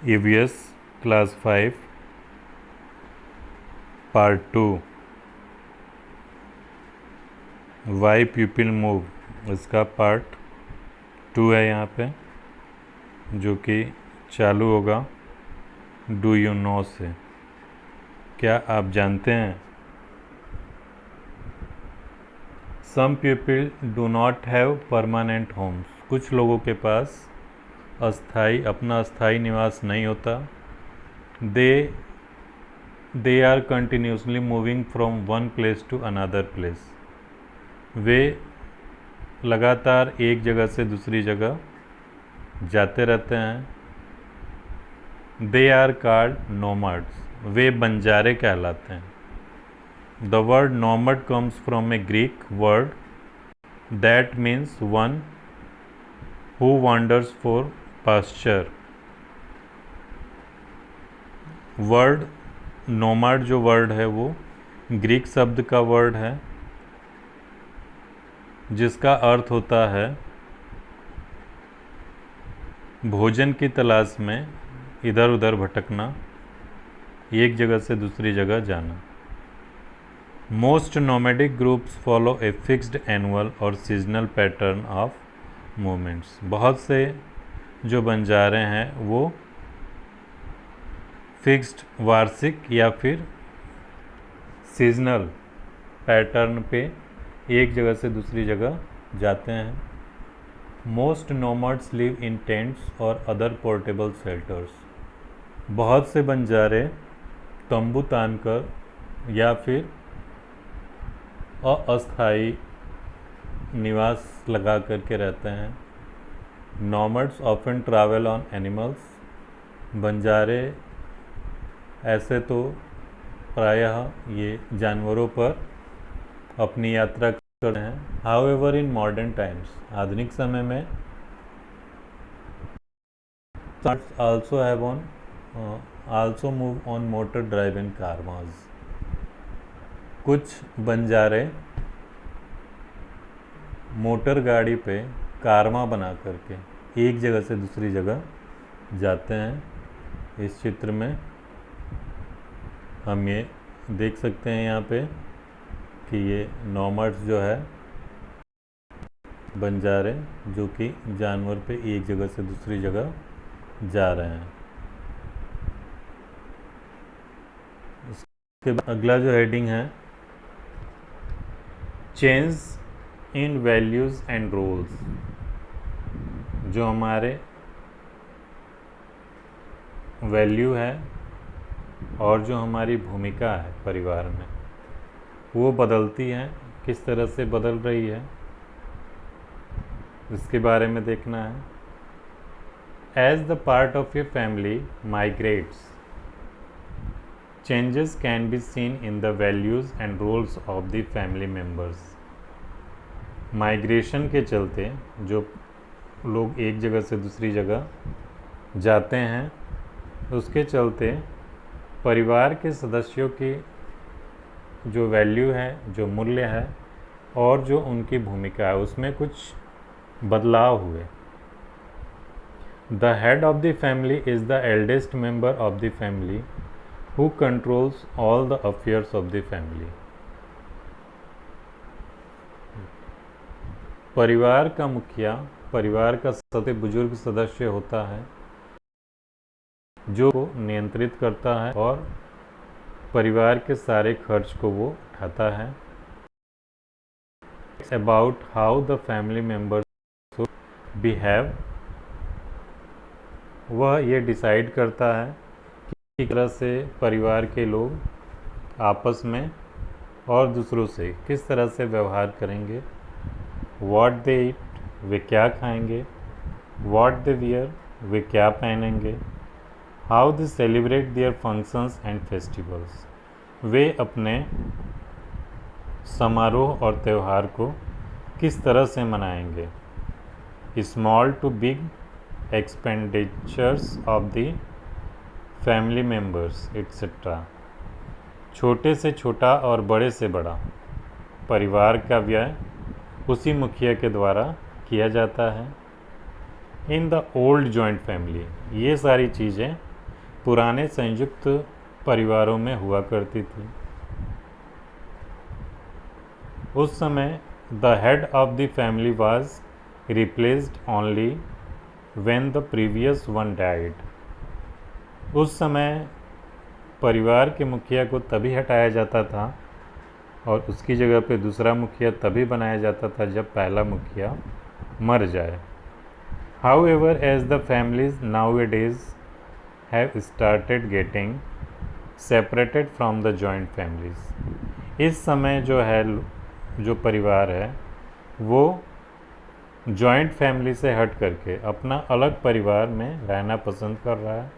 EVS class 5 part 2 why people move इसका part 2 है यहाँ पे, जो कि चालू होगा डू यू नो से। क्या आप जानते हैं? Some people do not have permanent homes. कुछ लोगों के पास अपना अस्थाई निवास नहीं होता। They are continuously moving from one place to another place. वे लगातार एक जगह से दूसरी जगह जाते रहते हैं। They are called nomads. वे बंजारे कहलाते हैं। The word nomad comes from a Greek word that means one who wanders for pasture. Word nomad जो वर्ड है वो ग्रीक शब्द का वर्ड है, जिसका अर्थ होता है भोजन की तलाश में इधर उधर भटकना, एक जगह से दूसरी जगह जाना। Most nomadic groups follow a fixed annual और सीजनल पैटर्न ऑफ मूवमेंट्स। बहुत से जो बंजारे हैं वो फिक्स्ड वार्षिक या फिर सीजनल पैटर्न पे एक जगह से दूसरी जगह जाते हैं। Most nomads live in tents और अदर पोर्टेबल शेल्टर्स। बहुत से बंजारे तंबू तानकर या फिर अस्थायी निवास लगा करके रहते हैं। Nomads often travel on animals. बंजारे ऐसे तो प्रायः ये जानवरों पर अपनी यात्रा करते हैं। हाउएवर इन मॉडर्न टाइम्स, आधुनिक समय में also move on motor driven कारवांस। कुछ बंजारे मोटर गाड़ी पे कारवां बना करके एक जगह से दूसरी जगह जाते हैं। इस चित्र में हम ये देख सकते हैं यहाँ पे कि ये नोमैड्स जो है बंजारे जो कि जानवर पे एक जगह से दूसरी जगह जा रहे हैं। इसके बाद अगला जो हेडिंग है change in values and roles. जो हमारे वैल्यू है और जो हमारी भूमिका है परिवार में वो बदलती है। किस तरह से बदल रही है इसके बारे में देखना है। As the part of your family migrates, changes can be seen in the values and roles of the family members. Migration के चलते जो लोग एक जगह से दूसरी जगह जाते हैं, उसके चलते परिवार के सदस्यों की जो वैल्यू है, जो मूल्य है और जो उनकी भूमिका है उसमें कुछ बदलाव हुए। The head of the family is the eldest member of the family who controls all the affairs of the family. परिवार का मुखिया परिवार का सबसे बुजुर्ग सदस्य होता है, जो नियंत्रित करता है और परिवार के सारे खर्च को वो उठाता है। It's about how the family members should behave. वह ये डिसाइड करता है कि किस तरह से परिवार के लोग आपस में और दूसरों से किस तरह से व्यवहार करेंगे। व्हाट दे ईट, वे क्या खाएंगे। व्हाट दे वियर, वे क्या पहनेंगे। How they celebrate their functions and festivals, वे अपने समारोह और त्यौहार को किस तरह से मनाएंगे। Small to big expenditures of the family members etcetera. छोटे से छोटा और बड़े से बड़ा परिवार का व्यय उसी मुखिया के द्वारा किया जाता है। In the old joint family, ये सारी चीज़ें पुराने संयुक्त परिवारों में हुआ करती थी। उस समय the head of the family was replaced only when the previous one died. उस समय परिवार के मुखिया को तभी हटाया जाता था और उसकी जगह पे दूसरा मुखिया तभी बनाया जाता था जब पहला मुखिया मर जाए। However, as the families nowadays have started getting separated from the joint families, इस समय जो है जो परिवार है वो जॉइंट फैमिली से हट करके अपना अलग परिवार में रहना पसंद कर रहा है।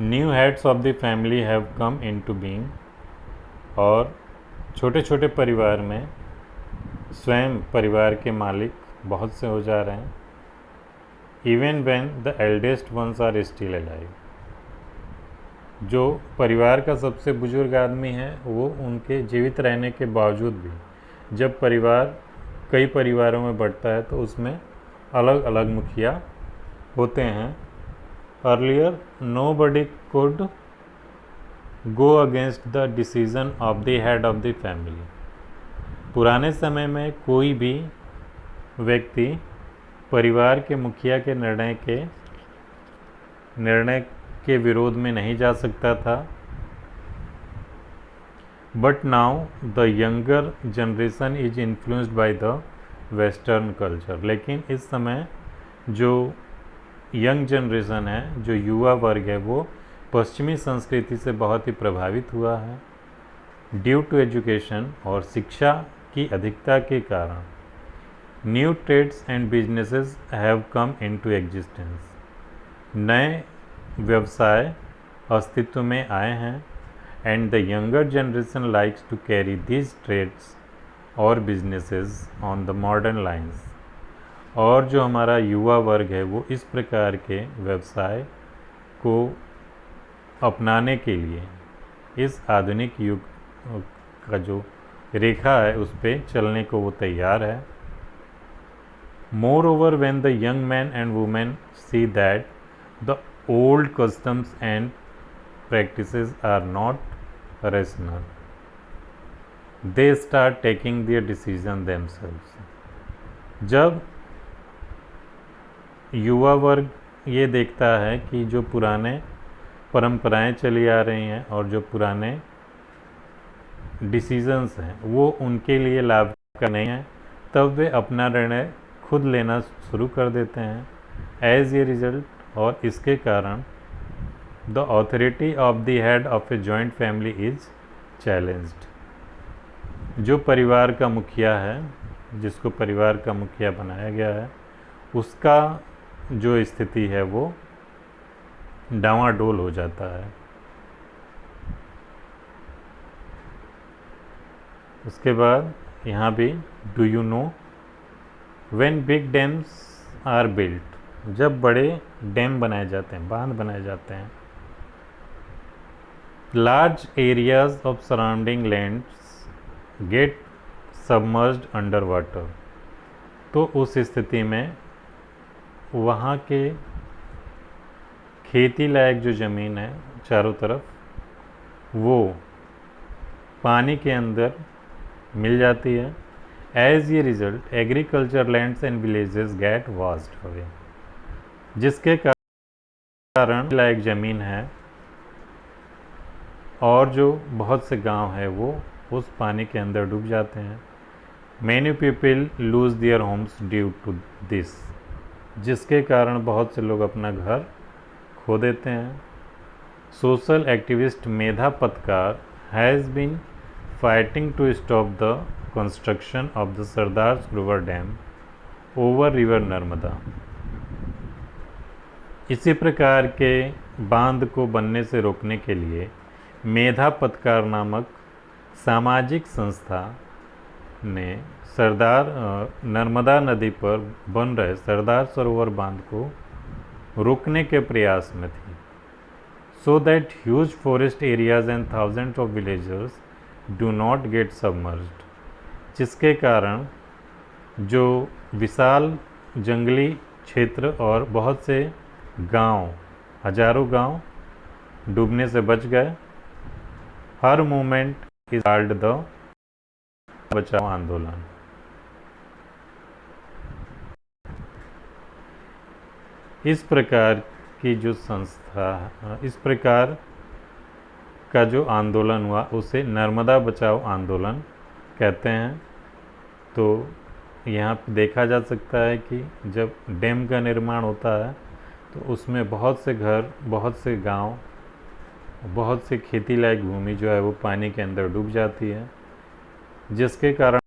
New heads of the family have come into being, और छोटे छोटे परिवार में स्वयं परिवार के मालिक बहुत से हो जा रहे हैं। Even when the eldest ones are still alive, जो परिवार का सबसे बुजुर्ग आदमी है वो उनके जीवित रहने के बावजूद भी जब परिवार कई परिवारों में बढ़ता है तो उसमें अलग अलग मुखिया होते हैं। Earlier nobody could go against the decision of the head of the family. पुराने समय में कोई भी व्यक्ति परिवार के मुखिया के निर्णय के विरोध में नहीं जा सकता था। But now the younger generation is influenced by the western culture. लेकिन इस समय जो यंग जनरेशन है, जो युवा वर्ग है, वो पश्चिमी संस्कृति से बहुत ही प्रभावित हुआ है। ड्यू टू एजुकेशन, और शिक्षा की अधिकता के कारण new trades and businesses have come into existence. नए व्यवसाय अस्तित्व में आए हैं। And the younger generation likes to carry these trades और businesses on the modern lines. और जो हमारा युवा वर्ग है वो इस प्रकार के व्यवसाय को अपनाने के लिए इस आधुनिक युग का जो रेखा है उस पर चलने को वो तैयार है। Moreover, when the young men and women see that the old customs and practices are not rational, they start taking their decision themselves. जब युवा वर्ग ये देखता है कि जो पुराने परंपराएं चली आ रही हैं और जो पुराने डिसीजंस हैं वो उनके लिए लाभ का नहीं है, तब वे अपना निर्णय खुद लेना शुरू कर देते हैं। एज ए रिजल्ट, और इसके कारण the authority of the head of a joint family is challenged. जो परिवार का मुखिया है, जिसको परिवार का मुखिया बनाया गया है, उसका जो स्थिति है वो डावाडोल हो जाता है। उसके बाद यहाँ भी do you know when big dams are built, जब बड़े डैम बनाए जाते हैं, बांध बनाए जाते हैं, large areas of surrounding lands get submerged under water, तो उस स्थिति में वहाँ के खेती लायक जो ज़मीन है चारों तरफ वो पानी के अंदर मिल जाती है। As a result agriculture lands and villages get washed away, जिसके कारण लायक ज़मीन है और जो बहुत से गांव है वो उस पानी के अंदर डूब जाते हैं। Many people lose their homes due to this, जिसके कारण बहुत से लोग अपना घर खो देते हैं। Social activist Medha Patkar has been fighting to stop the construction of the Sardar Sarovar dam over river Narmada. इसी प्रकार के बांध को बनने से रोकने के लिए मेधा पटकार नामक सामाजिक संस्था ने नर्मदा नदी पर बन रहे सरदार सरोवर बांध को रोकने के प्रयास में थी, so that huge forest areas and thousands of villagers do not gate submerged, जिसके कारण जो विशाल जंगली क्षेत्र और बहुत से गांव हजारों गांव डूबने से बच गए। हर मूवमेंट इज कॉल्ड द बचाओ आंदोलन। इस प्रकार की जो संस्था, इस प्रकार का जो आंदोलन हुआ उसे नर्मदा बचाओ आंदोलन कहते हैं। तो यहाँ पे देखा जा सकता है कि जब डैम का निर्माण होता है तो उसमें बहुत से घर, बहुत से गांव, बहुत से खेती लायक भूमि जो है वो पानी के अंदर डूब जाती है, जिसके कारण